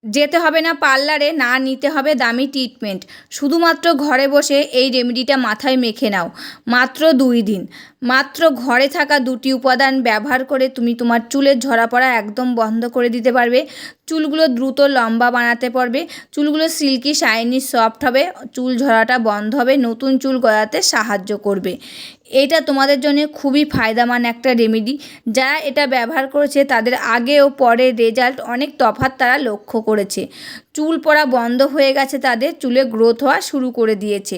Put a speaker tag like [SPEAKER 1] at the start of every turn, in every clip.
[SPEAKER 1] যেতে হবে না পার্লারে, না নিতে হবে দামি ট্রিটমেন্ট। শুধুমাত্র ঘরে বসে এই রেমেডিটা মাথায় মেখে নাও। মাত্র 2 দিন। মাত্র ঘরে থাকা 2টি উপাদান ব্যবহার করে তুমি তোমার চুলের ঝরা পড়া একদম বন্ধ করে দিতে পারবে। চুলগুলো দ্রুত লম্বা বানাতে পারবে। চুলগুলো সিল্কি শাইনি সফট হবে। চুল ঝরাটা বন্ধ হবে। নতুন চুল গজাতে সাহায্য করবে। এটা তোমাদের জন্য খুবই ফায়দামান একটা রেমেডি। যারা এটা ব্যবহার করেছে তাদের আগে ও পরের রেজাল্ট অনেক তফাৎ তারা লক্ষ্য করেছে। চুল পড়া বন্ধ হয়ে গেছে, তাদের চুলে গ্রোথ হওয়া শুরু করে দিয়েছে।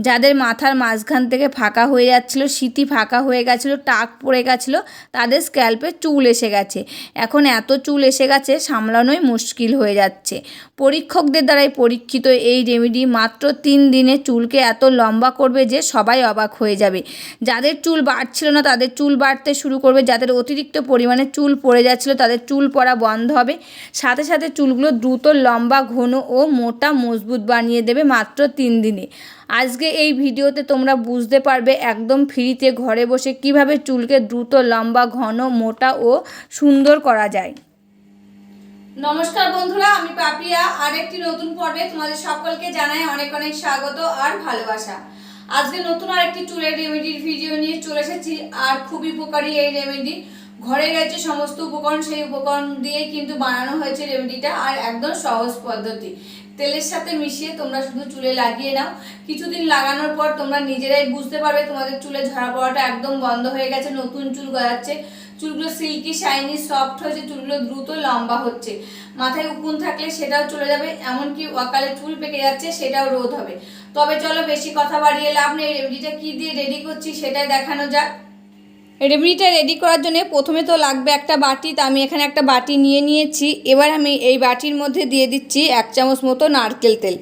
[SPEAKER 1] যাদের মাথার মাঝখান থেকে ফাঁকা হয়ে যাচ্ছিলো, সিঁথি ফাঁকা হয়ে গেছিলো, টাক পড়ে গেছিলো, তাদের স্ক্যাল্পে চুল এসে গেছে। এখন এত চুল এসে গেছে সামলানোই মুশকিল হয়ে যাচ্ছে। পরীক্ষকদের দ্বারাই পরীক্ষিত এই রেমেডি মাত্র 3 দিনে চুলকে এত লম্বা করবে যে সবাই অবাক হয়ে যাবে। যাদের চুল বাড়ছিল না তাদের চুল বাড়তে শুরু করবে। যাদের অতিরিক্ত পরিমাণে চুল পড়ে যাচ্ছিলো তাদের চুল পড়া বন্ধ হবে। সাথে সাথে চুলগুলো দ্রুত লম্বা, ঘন ও মোটা মজবুত বানিয়ে দেবে মাত্র 3 দিনে। আজকে এই ভিডিওতে তোমরা বুঝতে পারবে একদম ফ্রিতে ঘরে বসে কিভাবে চুলকে দ্রুত লম্বা, ঘন, মোটা ও সুন্দর করা যায়। নমস্কার বন্ধুরা, আমি পাপিয়া। আরেকটি নতুন পর্বে তোমাদের সকলকে জানাই অনেক অনেক স্বাগত আর ভালোবাসা। আজকে নতুন আরেকটি চুলের রেমেডির ভিডিও নিয়ে চলে এসেছি। আর খুবই উপকারী এই রেমেডি। ঘরে রয়েছে সমস্ত উপকরণ, সেই উপকরণ দিয়ে কিন্তু বানানো হয়েছে রেমেডিটা। আর একদম সহজ পদ্ধতি। তেলের সাথে মিশিয়ে তোমরা শুধু চুলে লাগিয়ে নাও। কিছুদিন লাগানোর পর তোমরা নিজেরাই বুঝতে পারবে তোমাদের চুলে ঝরা পড়াটা একদম বন্ধ হয়ে গেছে, নতুন চুল গজাচ্ছে, চুলগুলো সিল্কি শাইনি সফট হয়েছে, চুলগুলো দ্রুত লম্বা হচ্ছে। মাথায় উকুন থাকলে সেটাও চলে যাবে, এমনকি অকালে চুল পেকে যাচ্ছে সেটাও রোধ হবে। তবে চলো বেশি কথা বাড়িয়ে লাভ নেই, রেমেডিটা কী দিয়ে রেডি করছি সেটাই দেখানো যাক। রেমেডিটা রেডি করার জন্য প্রথমে তো লাগবে একটা বাটি। তা আমি এখানে একটা বাটি নিয়ে নিয়েছি। এবার আমি এই বাটির মধ্যে দিয়ে দিচ্ছি 1 চামচ মতো নারকেল তেল।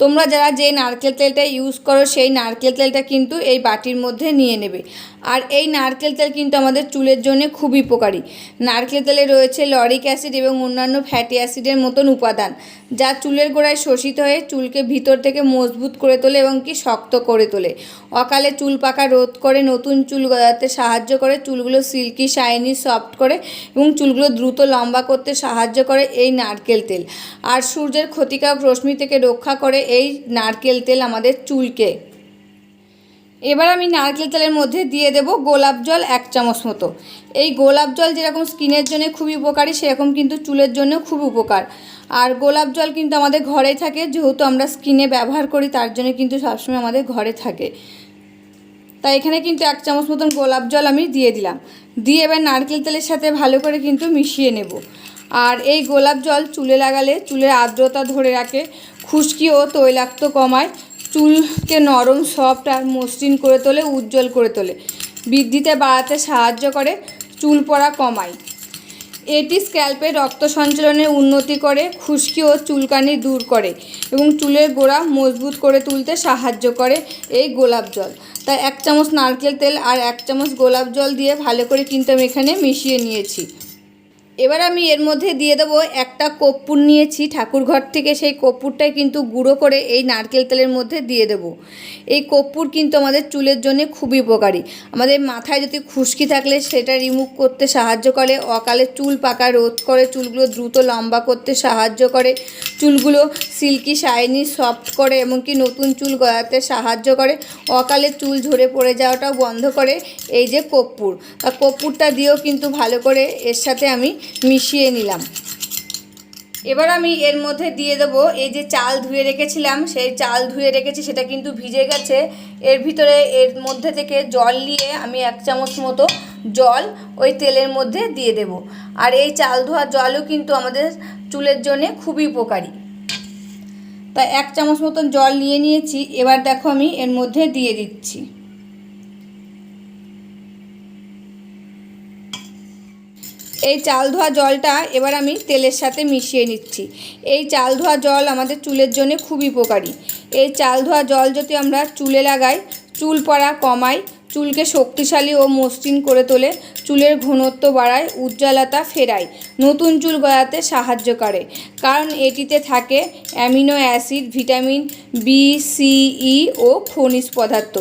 [SPEAKER 1] তোমরা যারা যে নারকেল তেলটা ইউজ করো সেই নারকেল তেলটা কিন্তু এই বাটির মধ্যে নিয়ে নেবে। আর এই নারকেল তেল কিন্তু আমাদের চুলের জন্য খুবই উপকারী। নারকেল তেলে রয়েছে লরিক অ্যাসিড এবং অন্যান্য ফ্যাটি অ্যাসিডের মতন উপাদান, যা চুলের গোড়ায় শোষিত হয়ে চুলকে ভিতর থেকে মজবুত করে তোলে এবং কি শক্ত করে তোলে। অকালে চুল পাকা রোধ করে, নতুন চুল গজাতে সাহায্য করে, চুলগুলো সিল্কি শাইনি সফট করে এবং চুলগুলো দ্রুত লম্বা করতে সাহায্য করে এই নারকেল তেল। আর সূর্যের ক্ষতিকারক রশ্মি থেকে রক্ষা করে এই নারকেল তেল আমাদের চুলকে। এবার আমি নারকেল তেলের মধ্যে দিয়ে দেব গোলাপ জল 1 চামচ মতো। এই গোলাপ জল যেরকম স্কিনের জন্য খুবই উপকারী, সেরকম কিন্তু চুলের জন্য খুব উপকার। আর গোলাপ জল কিন্তু আমাদের ঘরেই থাকে, যেহেতু আমরা স্কিনে ব্যবহার করি তার জন্য কিন্তু সবসময় আমাদের ঘরে থাকে। তাই এখানে কিন্তু 1 চামচ মতন গোলাপ জল আমি দিয়ে দিলাম। দিয়ে এবার নারকেল তেলের সাথে ভালো করে কিন্তু মিশিয়ে নেব। আর এই গোলাপ জল চুলে লাগালে চুলের আর্দ্রতা ধরে রাখে, খুশকি ও তৈলাক্ত কমায়, চুলকে নরম, সফট আর মসৃণ করে তোলে, উজ্জ্বল করে তোলে, বৃদ্ধিতে বাড়াতে সাহায্য করে, চুল পড়া কমায়। এটি স্ক্যাল্পে রক্ত সঞ্চালনের উন্নতি করে, খুশকি ও চুলকানি দূর করে এবং চুলের গোড়া মজবুত করে তুলতে সাহায্য করে এই গোলাপ জল। তাই 1 চামচ নারকেল তেল আর 1 চামচ গোলাপ জল দিয়ে ভালো করে কিন্তু আমি এখানে মিশিয়ে নিয়েছি। এবার আমি এর মধ্যে দিয়ে দেবো একটা কর্পূর নিয়েছি ঠাকুরঘর থেকে। সেই কর্পূরটাই কিন্তু গুঁড়ো করে এই নারকেল তেলের মধ্যে দিয়ে দেব। এই কর্পূর কিন্তু আমাদের চুলের জন্য খুবই উপকারী। আমাদের মাথায় যদি খুশকি থাকলে সেটা রিমুভ করতে সাহায্য করে, অকালে চুল পাকা রোধ করে, চুলগুলো দ্রুত লম্বা করতে সাহায্য করে, চুলগুলো সিল্কি শাইনি সফট করে, এমনকি নতুন চুল গজাতে সাহায্য করে, অকালে চুল ঝরে পড়ে যাওয়াটাও বন্ধ করে এই যে কর্পূর। কর্পূরটা দিয়েও কিন্তু ভালো করে এর সাথে আমি মিশিয়ে নিলাম। এবার আমি এর মধ্যে দিয়ে দেবো এই যে চাল ধুয়ে রেখেছিলাম, সেই চাল ধুয়ে রেখেছি, সেটা কিন্তু ভিজে গেছে। এর ভিতরে এর মধ্যে থেকে জল নিয়ে আমি 1 চামচ মতো জল ওই তেলের মধ্যে দিয়ে দেব। আর এই চাল ধোয়া জলও কিন্তু আমাদের চুলের জন্য খুবই উপকারী। তাই 1 চামচ মতন জল নিয়ে নিয়েছি। এবার দেখো আমি এর মধ্যে দিয়ে দিচ্ছি। এই চাল ধোয়া জলটা এবার আমি তেলের সাথে মিশিয়ে নিচ্ছি। এই চাল ধোয়া জল আমাদের চুলের জন্য খুবই উপকারী। এই চাল ধোয়া জল যদি আমরা চুলে লাগাই, চুল পড়া কমায়, চুলকে শক্তিশালী ও মসৃণ করে তোলে, চুলের ঘনত্ব বাড়ায়, উজ্জ্বলতা ফেরায়, নতুন চুল গজাতে সাহায্য করে। কারণ এটিতে থাকে amino acid, vitamin B, C, E ও খনিজ পদার্থ,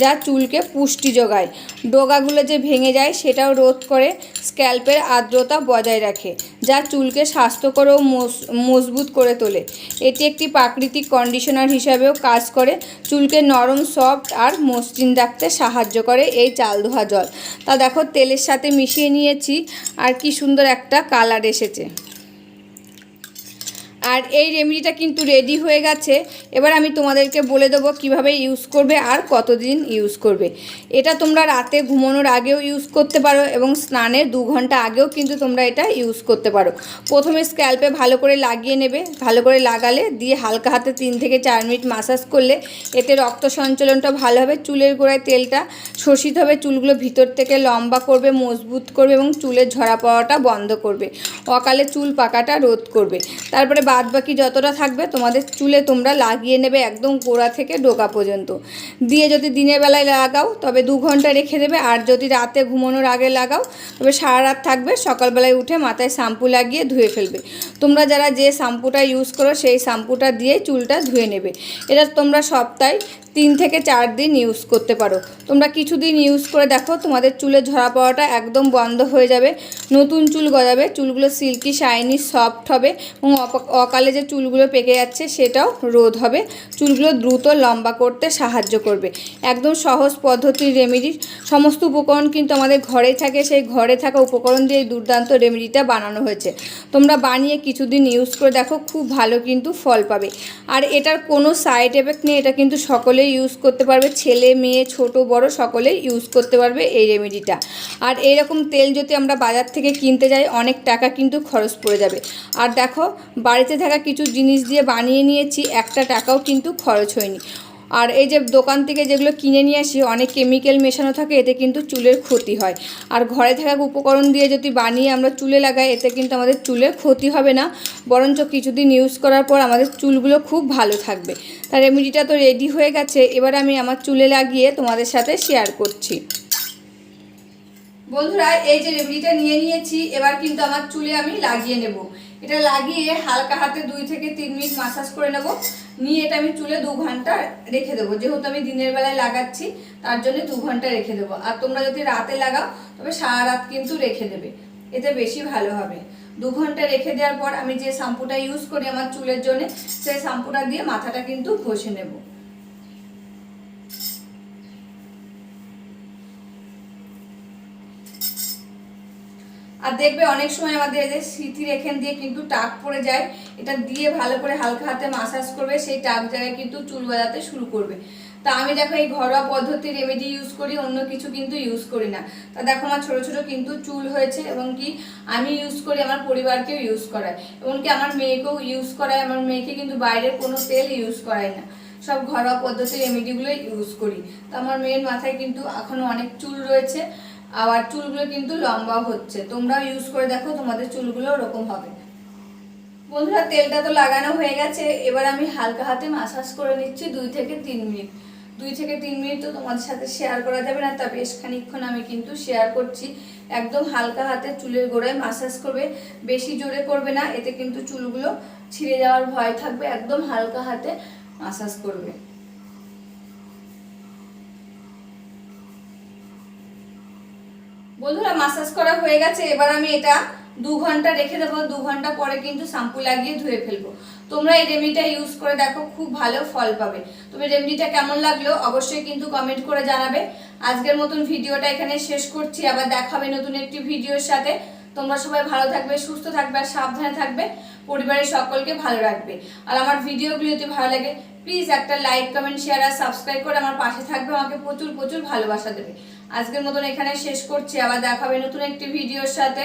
[SPEAKER 1] যা চুলকে পুষ্টি যোগায়। ডগাগুলো যে ভেঙে যায় সেটাও রোধ করে, স্ক্যাল্পের আর্দ্রতা বজায় রাখে, যা চুলকে স্বাস্থ্যকর ও মজবুত করে তোলে। এটি একটি প্রাকৃতিক কন্ডিশনার হিসাবেও কাজ করে, চুলকে নরম, সফট আর মসৃণ রাখতে সাহায্য করে এই চাল ধোয়া জল। তা দেখো তেলের সাথে মিশিয়ে নিয়েছি আর কি সুন্দর একটা কালার এসেছে। আর এই রেমেডিটা কিন্তু রেডি হয়ে গেছে। এবার আমি তোমাদেরকে বলে দেবো কিভাবে ইউজ করবে আর কতদিন ইউজ করবে। এটা তোমরা রাতে ঘুমানোর আগেও ইউজ করতে পারো এবং স্নানের 2 ঘন্টা আগেও কিন্তু তোমরা এটা ইউজ করতে পারো। প্রথমে স্ক্যাল্পে ভালো করে লাগিয়ে নেবে, ভালো করে লাগালে দিয়ে হালকা হাতে 3 থেকে 4 মিনিট মাসাজ করলে এতে রক্ত সঞ্চালনটা ভালো হবে, চুলের গোড়ায় তেলটা শোষিত হবে, চুলগুলো ভিতর থেকে লম্বা করবে, মজবুত করবে এবং চুলের ঝরা পাওয়াটা বন্ধ করবে, অকালে চুল পাকাটা রোধ করবে। তারপরে বাদ বাকি যতটা থাকবে তোমাদের চুলে তোমরা লাগিয়ে নেবে একদম গোড়া থেকে ডোকা পর্যন্ত। দিয়ে যদি দিনের বেলায় লাগাও তবে 2 ঘন্টা রেখে দেবে, আর যদি রাতে ঘুমানোর আগে লাগাও তবে সারা রাত থাকবে, সকালবেলায় উঠে মাথায় শ্যাম্পু লাগিয়ে ধুয়ে ফেলবে। তোমরা যারা যে শ্যাম্পুটা ইউজ করো সেই শ্যাম্পুটা দিয়ে চুলটা ধুয়ে নেবে। এটা তোমরা সপ্তাহে 3 থেকে 4 দিন ইউজ করতে পারো। তোমরা কিছুদিন ইউজ করে দেখো, তোমাদের চুলের ঝরা পাওয়াটা একদম বন্ধ হয়ে যাবে, নতুন চুল গজাবে, চুলগুলো সিল্কি শাইনি সফট হবে এবং অকালে যে চুলগুলো পেকে যাচ্ছে সেটাও রোধ হবে, চুলগুলো দ্রুত লম্বা করতে সাহায্য করবে। একদম সহজ পদ্ধতির রেমেডি, সমস্ত উপকরণ কিন্তু আমাদের ঘরেই থাকে, সেই ঘরে থাকা উপকরণ দিয়ে এই দুর্দান্ত রেমেডিটা বানানো হয়েছে। তোমরা বানিয়ে কিছুদিন ইউজ করে দেখো, খুব ভালো কিন্তু ফল পাবে। আর এটার কোনো সাইড এফেক্ট নেই, এটা কিন্তু সকলে ইউজ করতে পারবে, ছেলে মেয়ে ছোট বড় সকলেই ইউজ করতে পারবে এই রেমেডিটা। আর এইরকম তেল যদি আমরা বাজার থেকে কিনতে যাই অনেক টাকা কিন্তু খরচ পড়ে যাবে। আর দেখো বাড়িতে থাকা কিছু জিনিস দিয়ে বানিয়ে নিয়েছি, একটা টাকাও কিন্তু খরচ হয়নি। আর এই যে দোকান থেকে যেগুলো কিনে নিয়ে আসি অনেক কেমিক্যাল মেশানো থাকে, এতে কিন্তু চুলের ক্ষতি হয়। আর ঘরে থাকা উপকরণ দিয়ে যদি বানিয়ে আমরা চুলে লাগাই এতে কিন্তু আমাদের চুলের ক্ষতি হবে না, বরঞ্চ কিছুদিন ইউজ করার পর আমাদের চুলগুলো খুব ভালো থাকবে। তার রেমেডিটা তো রেডি হয়ে গেছে, এবার আমি আমার চুলে লাগিয়ে তোমাদের সাথে শেয়ার করছি। বন্ধুরা এই যে রেমেডিটা নিয়ে নিয়েছি, এবার কিন্তু আমার চুলে আমি লাগিয়ে নেব। এটা লাগিয়ে হালকা হাতে 2 থেকে 3 মিনিট মাসাজ করে নেব, নিয়ে এটা আমি চুলে 2 ঘন্টা রেখে দেবো। যেহেতু আমি দিনের বেলায় লাগাচ্ছি তার জন্য 2 ঘন্টা রেখে দেবো। আর তোমরা যদি রাতে লাগাও তবে সারা রাত কিন্তু রেখে দেবে, এতে বেশি ভালো হবে। 2 ঘন্টা রেখে দেওয়ার পর আমি যে শ্যাম্পুটা ইউজ করি আমার চুলের জন্য সেই শ্যাম্পুটা দিয়ে মাথাটা কিন্তু ঘষে নেব। আর দেখবে অনেক সময় আমাদের এই যে সিথির এখান দিয়ে কিন্তু টাক পড়ে যায়, এটা দিয়ে ভালো করে হালকা হাতে মাসাজ করবে, সেই টাক জায়গায় কিন্তু চুল গজাতে শুরু করবে। তা আমি দেখো এই ঘরোয়া পদ্ধতির রেমেডি ইউজ করি, অন্য কিছু কিন্তু ইউজ করি না। তা দেখো আমার ছোট ছোট কিন্তু চুল হয়েছে, এবং কি আমি ইউজ করি, আমার পরিবারকেও ইউজ করায়, এমনকি আমার মেয়েকেও ইউজ করায়। আমার মেয়েকে কিন্তু বাইরের কোনো তেল ইউজ করায় না, সব ঘরোয়া পদ্ধতির রেমেডিগুলো ইউজ করি। তো আমার মেয়ের মাথায় কিন্তু এখনো অনেক চুল রয়েছে, আবার চুলগুলো কিন্তু লম্বা হচ্ছে। তোমরাও ইউজ করে দেখো, তোমাদের চুলগুলো ওরকম হবে। বন্ধুরা তেলটা তো লাগানো হয়ে গেছে, এবার আমি হালকা হাতে মাসাজ করে নিচ্ছি 2 থেকে 3 মিনিট। 2 থেকে 3 মিনিট তো তোমাদের সাথে শেয়ার করা যাবে না, তা বেশ খানিকক্ষণ আমি কিন্তু শেয়ার করছি। একদম হালকা হাতে চুলের গোড়ায় মাসাজ করবে, বেশি জোরে করবে না, এতে কিন্তু চুলগুলো ছিঁড়ে যাওয়ার ভয় থাকবে। একদম হালকা হাতে মাসাজ করবে। বন্ধুরা মাসাজ করা হয়ে গেছে, এবার আমি এটা 2 ঘন্টা রেখে দেবো। 2 ঘন্টা পরে কিন্তু শ্যাম্পু লাগিয়ে ধুয়ে ফেলবো। তোমরা এই রেমেডিটা ইউজ করে দেখো, খুব ভালো ফল পাবে। তবে রেমেডিটা কেমন লাগলো অবশ্যই কিন্তু কমেন্ট করে জানাবে। আজকের মতন ভিডিওটা এখানে শেষ করছি, আবার দেখা হবে নতুন একটি ভিডিওর সাথে। তোমরা সবাই ভালো থাকবে, সুস্থ থাকবে আর সাবধানে থাকবে, পরিবারের সকলকে ভালো রাখবে। আর আমার ভিডিওগুলো যদি ভালো লাগে প্লিজ একটা লাইক কমেন্ট শেয়ার আর সাবস্ক্রাইব করে আমার পাশে থাকবে, আমাকে প্রচুর প্রচুর ভালোবাসা দেবে। আজকের মতন এখানে শেষ করছি, আবার দেখা হবে নতুন একটি ভিডিওর সাথে।